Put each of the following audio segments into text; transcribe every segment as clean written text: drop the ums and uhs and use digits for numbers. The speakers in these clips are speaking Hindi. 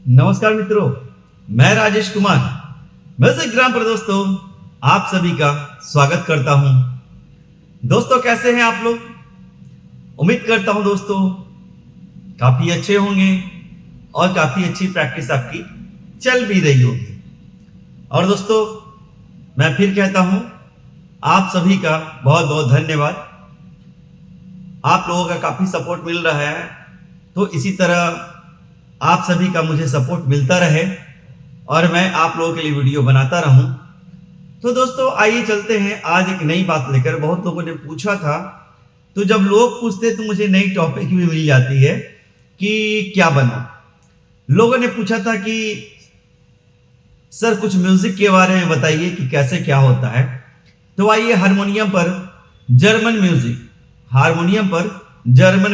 नमस्कार मित्रों, मैं राजेश कुमार म्यूजिक ग्राम पर दोस्तों आप सभी का स्वागत करता हूं। दोस्तों कैसे हैं आप लोग? उम्मीद करता हूं दोस्तों काफी अच्छे होंगे और काफी अच्छी प्रैक्टिस आपकी चल भी रही होगी। और दोस्तों मैं फिर कहता हूं आप सभी का बहुत बहुत धन्यवाद। आप लोगों का काफी सपोर्ट मिल रहा है, तो इसी तरह आप सभी का मुझे सपोर्ट मिलता रहे और मैं आप लोगों के लिए वीडियो बनाता रहूं। तो दोस्तों आइए चलते हैं आज एक नई बात लेकर। बहुत लोगों ने पूछा था, तो जब लोग पूछते तो मुझे नई टॉपिक भी मिल जाती है कि क्या बनाऊं। लोगों ने पूछा था कि सर कुछ म्यूजिक के बारे में बताइए कि कैसे क्या होता है। तो आइए हारमोनियम पर जर्मन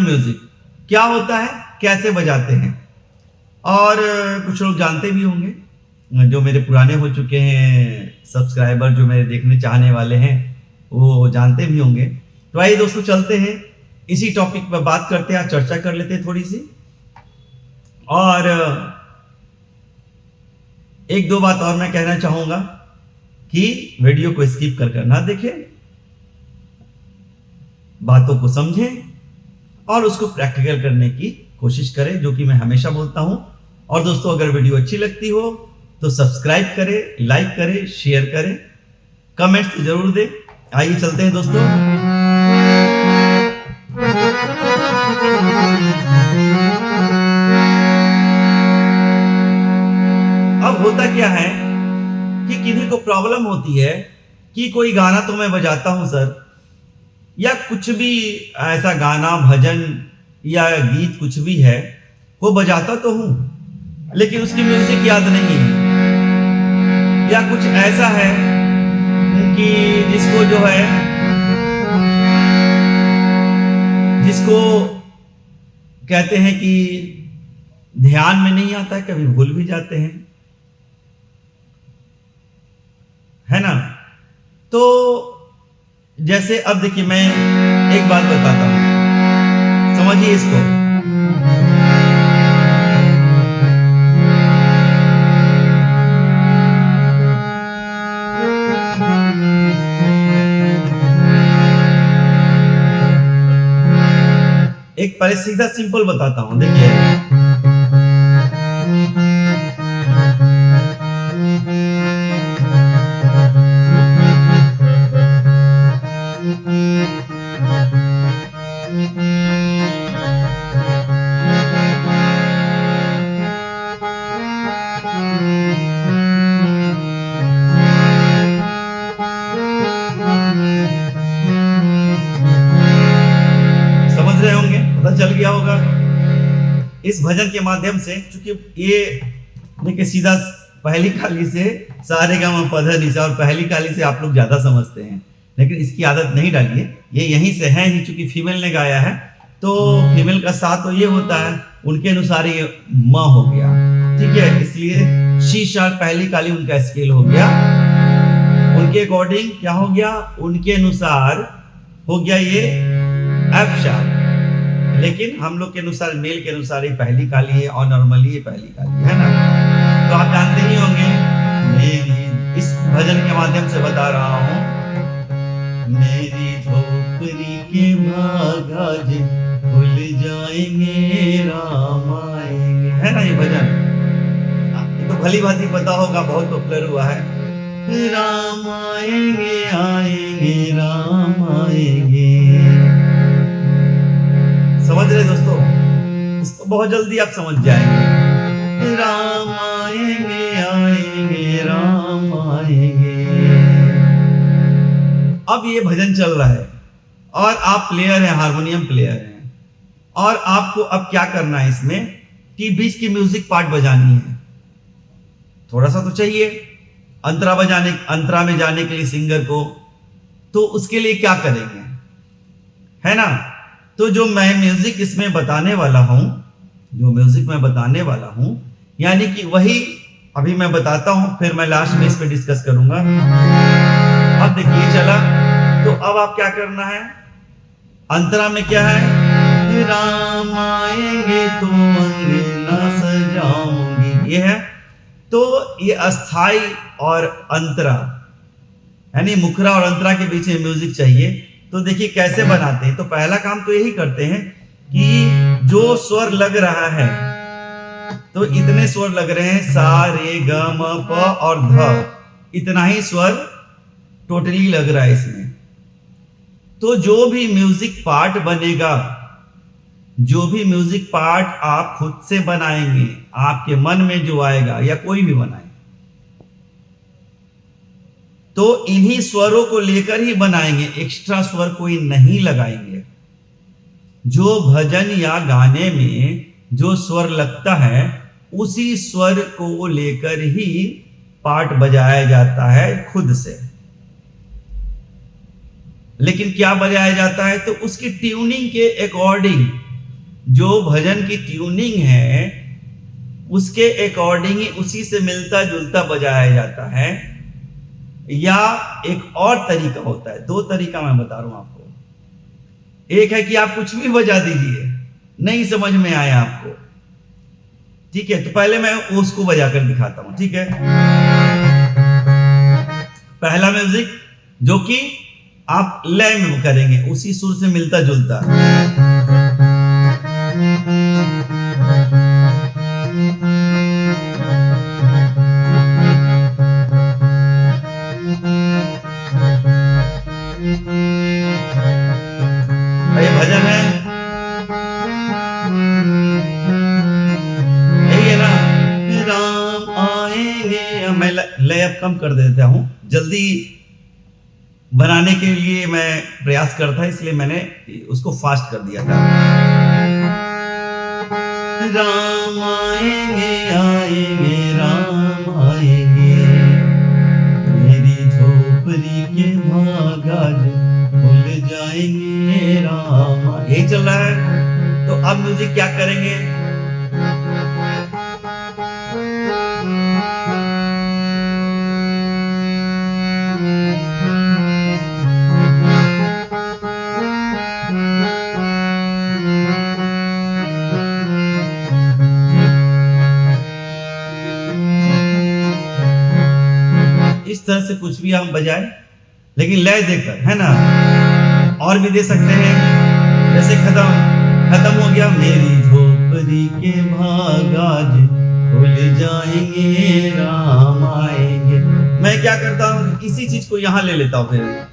म्यूजिक क्या होता है, कैसे बजाते हैं। और कुछ लोग जानते भी होंगे, जो मेरे पुराने हो चुके हैं सब्सक्राइबर, जो मेरे देखने चाहने वाले हैं वो जानते भी होंगे। तो आइए दोस्तों चलते हैं इसी टॉपिक पर बात करते हैं, चर्चा कर लेते हैं थोड़ी सी। और एक दो बात और मैं कहना चाहूंगा कि वीडियो को स्किप कर ना देखें, बातों को समझें और उसको प्रैक्टिकल करने की कोशिश करें, जो कि मैं हमेशा बोलता हूं। और दोस्तों अगर वीडियो अच्छी लगती हो तो सब्सक्राइब करें, लाइक करें, शेयर करें, कमेंट्स जरूर दें। आइए चलते हैं दोस्तों। अब होता क्या है कि किन्हीं को प्रॉब्लम होती है कि कोई गाना तो मैं बजाता हूं सर, या कुछ भी ऐसा गाना भजन या गीत कुछ भी है वो बजाता तो हूं, लेकिन उसकी म्यूजिक याद नहीं है। या कुछ ऐसा है कि जिसको कहते हैं कि ध्यान में नहीं आता है, कभी भूल भी जाते हैं, है ना। तो जैसे अब देखिए मैं एक बात बताता हूं, समझिए इसको। एक पहले सीधा सिंपल बताता हूं, देखिए। पता चल गया होगा इस भजन के माध्यम से, क्योंकि ये देखिए सीधा पहली काली से सारे गा मा पा धा नि सा, और पहली काली से आप लोग ज्यादा समझते हैं, लेकिन इसकी आदत नहीं डालिए। ये यहीं से है ही, चूंकि फीमेल ने गाया है तो फीमेल का साथ तो ये होता है, उनके अनुसार ये म हो गया, ठीक है। इसलिए शी शार्प पहली काली उनका स्केल हो गया, उनके अकॉर्डिंग क्या हो गया, उनके अनुसार हो गया ये एफ शार्प। लेकिन हम लोग के अनुसार, मेल के अनुसार ये पहली काली है और नॉर्मली ये पहली काली है ना। तो आप जानते ही होंगे, मेरी इस भजन के माध्यम से बता रहा हूं, मेरी झोपड़ी के भाग आज खुल जाएंगे, राम आएंगे, है ना ये भजन। ये तो भली भांति पता होगा, बहुत पॉपुलर हुआ है। राम आएंगे आएंगे राम आएंगे, समझ रहे दोस्तों? इसको बहुत जल्दी आप समझ जाएंगे। राम आएंगे आएंगे राम आएंगे। अब ये भजन चल रहा है और आप प्लेयर हैं, हारमोनियम प्लेयर हैं, और आपको अब क्या करना है इसमें कि बीच की म्यूजिक पार्ट बजानी है। थोड़ा सा तो चाहिए अंतरा में जाने के लिए सिंगर को, तो उसके लिए क्या करेंगे, है ना। तो जो मैं म्यूजिक इसमें बताने वाला हूं, यानी कि वही अभी मैं बताता हूं, फिर मैं लास्ट में इस पे डिस्कस करूंगा। अब देखिए चला, तो अब आप क्या करना है, अंतरा में क्या है, राम आएंगे तो अंगना सजाऊंगी, ये है। तो ये अस्थाई और अंतरा, यानी मुखरा और अंतरा के बीच में म्यूजिक चाहिए। तो देखिए कैसे बनाते हैं। तो पहला काम तो यही करते हैं कि जो स्वर लग रहा है, तो इतने स्वर लग रहे हैं, सा रे ग म प और ध, इतना ही स्वर टोटली लग रहा है इसमें। तो जो भी म्यूजिक पार्ट बनेगा, जो भी म्यूजिक पार्ट आप खुद से बनाएंगे, आपके मन में जो आएगा या कोई भी बनाए, तो इन्हीं स्वरों को लेकर ही बनाएंगे, एक्स्ट्रा स्वर कोई नहीं लगाएंगे। जो भजन या गाने में जो स्वर लगता है उसी स्वर को लेकर ही पार्ट बजाया जाता है खुद से। लेकिन क्या बजाया जाता है, तो उसकी ट्यूनिंग के अकॉर्डिंग, जो भजन की ट्यूनिंग है उसके अकॉर्डिंग ही, उसी से मिलता जुलता बजाया जाता है। या एक और तरीका होता है, दो तरीका मैं बता रहा हूं आपको। एक है कि आप कुछ भी बजा दीजिए, नहीं समझ में आया आपको, ठीक है, तो पहले मैं उसको बजाकर दिखाता हूं, ठीक है। पहला म्यूजिक जो कि आप लय में करेंगे, उसी सुर से मिलता जुलता। ये भजन है, यही है ना, राम आएंगे। मैं लय अब कम कर देता हूं, जल्दी बनाने के लिए मैं प्रयास करता, इसलिए मैंने उसको फास्ट कर दिया था। राम आएंगे आएंगे राम आएंगे, मेरी झोपड़ी के भागाज खुल जाएंगे राम। यही चल रहा है। तो अब म्यूजिक क्या करेंगे, इस तरह से कुछ भी हम बजाए, लेकिन लय देकर, है ना। और भी दे सकते हैं, जैसे खत्म हो गया, मेरी झोपड़ी के भागाज खुल जाएंगे राम आएंगे। मैं क्या करता हूं, इसी चीज को यहां ले लेता हूं फिर।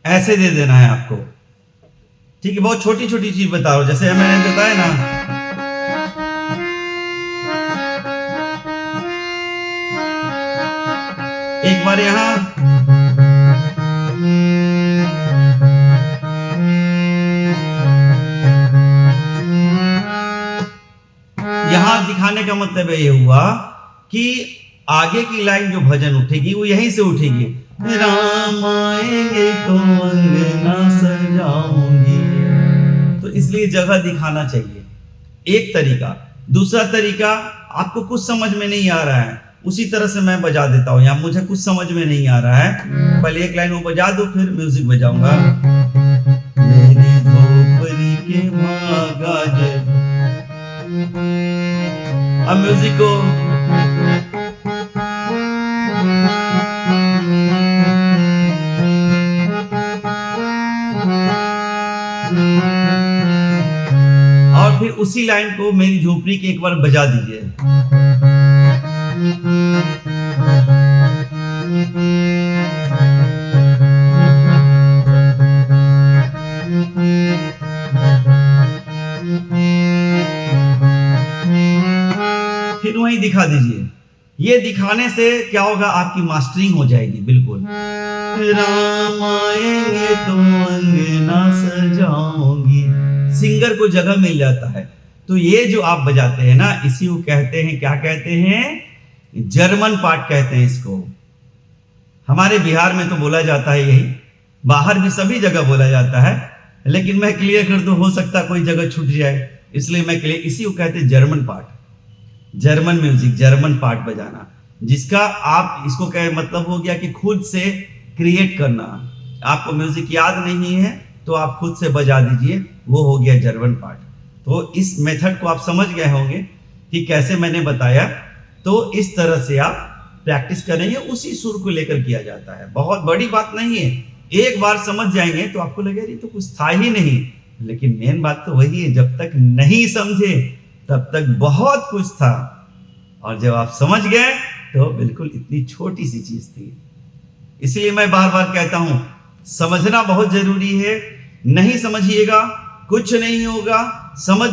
ऐसे दे देना है आपको, ठीक है। बहुत छोटी छोटी चीज बता रहा हूं, जैसे मैंने बताया ना, एक बार यहां, दिखाने का मतलब ये हुआ कि आगे की लाइन जो भजन उठेगी वो यहीं से उठेगी, राम आएंगे तो अंगना सजाऊंगी। तो इसलिए जगह दिखाना चाहिए, एक तरीका। दूसरा तरीका, आपको कुछ समझ में नहीं आ रहा है, उसी तरह से मैं बजा देता हूँ। यहाँ मुझे कुछ समझ में नहीं आ रहा है, पहले एक लाइन वो बजा दो, फिर म्यूजिक बजाऊंगा। मेरी झोपड़ी के भागाज, अब म्यूजिक को और फिर उसी लाइन को मेरी झोपड़ी के एक बार बजा दीजिए। फिर वहीं दिखा दीजिए। ये दिखाने से क्या होगा, आपकी मास्टरिंग हो जाएगी बिल्कुल। राम आएंगे तो अंगना सजाऊंगी, सिंगर को जगह मिल जाता है। तो ये जो आप बजाते हैं ना, इसी को कहते हैं, क्या कहते हैं, जर्मन पार्ट कहते हैं इसको। हमारे बिहार में तो बोला जाता है यही बाहर भी सभी जगह बोला जाता है, लेकिन मैं क्लियर कर दूं, हो सकता कोई जगह छूट जाए, इसलिए मैं क्लियर, इसी को कहते हैं German part, German music, German part बजाना, जिसका आप इसको कहे मतलब हो गया कि खुद से क्रिएट करना। आपको म्यूजिक याद नहीं है तो आप खुद से बजा दीजिए, वो हो गया जर्मन पार्ट। तो इस मेथड को आप समझ गए होंगे कि कैसे मैंने बताया। तो इस तरह से आप प्रैक्टिस करेंगे, उसी सुर को लेकर किया जाता है, बहुत बड़ी बात नहीं है। एक बार समझ जाएंगे तो आपको लगेगा ये तो कुछ था ही नहीं, लेकिन मेन बात तो वही है, जब तक नहीं समझे तब तक बहुत कुछ था, और जब आप समझ गए तो बिल्कुल इतनी छोटी सी चीज थी। इसलिए मैं बार बार कहता हूं, समझना बहुत जरूरी है। नहीं समझिएगा कुछ नहीं होगा, समझ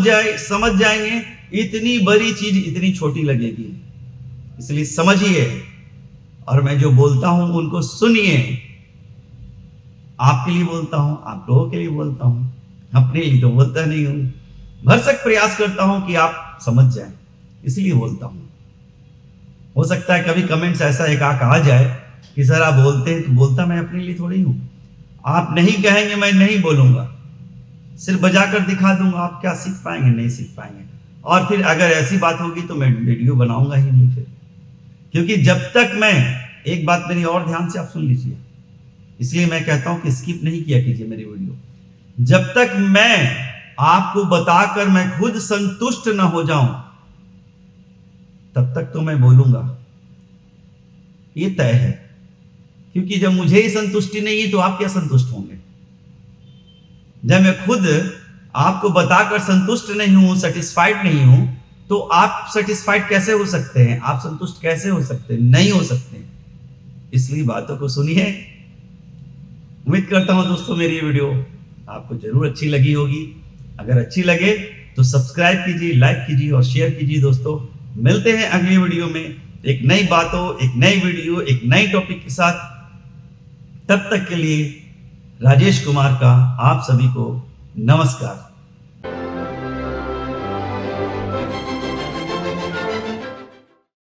जाएंगे, इतनी बड़ी चीज इतनी छोटी लगेगी। इसलिए समझिए, और मैं जो बोलता हूं उनको सुनिए। आपके लिए बोलता हूं, आप लोगों के लिए बोलता हूं, अपने लिए तो बोलता नहीं हूं। भरसक प्रयास करता हूं कि आप समझ जाएं, इसलिए बोलता हूं। हो सकता है कभी कमेंट्स ऐसा एक आ जाए कि सर आप बोलते हैं, तो बोलता मैं अपने लिए थोड़ी हूं। आप नहीं कहेंगे मैं नहीं बोलूंगा, सिर्फ बजा कर दिखा दूंगा, आप क्या सीख पाएंगे? नहीं सीख पाएंगे। और फिर अगर ऐसी बात होगी तो मैं वीडियो बनाऊंगा ही नहीं फिर, क्योंकि जब तक मैं, एक बात मेरी और ध्यान से आप सुन लीजिए, इसलिए मैं कहता हूं कि स्किप नहीं किया कीजिए मेरी वीडियो। जब तक मैं आपको बताकर मैं खुद संतुष्ट न हो जाऊं, तब तक तो मैं बोलूंगा, ये तय है। क्योंकि जब मुझे ही संतुष्टि नहीं है तो आप क्या संतुष्ट होंगे? जब मैं खुद आपको बताकर संतुष्ट नहीं हूं, सेटिस्फाइड नहीं हूं, तो आप सेटिस्फाइड कैसे हो सकते हैं? आप संतुष्ट कैसे हो सकते हैं? नहीं हो सकते। इसलिए बातों को सुनिए। उम्मीद करता हूं दोस्तों मेरी वीडियो आपको जरूर अच्छी लगी होगी। अगर अच्छी लगे तो सब्सक्राइब कीजिए, लाइक कीजिए और शेयर कीजिए। दोस्तों मिलते हैं अगली वीडियो में एक नई बातों, एक नई वीडियो, एक नई टॉपिक के साथ। तब तक के लिए राजेश कुमार का आप सभी को नमस्कार।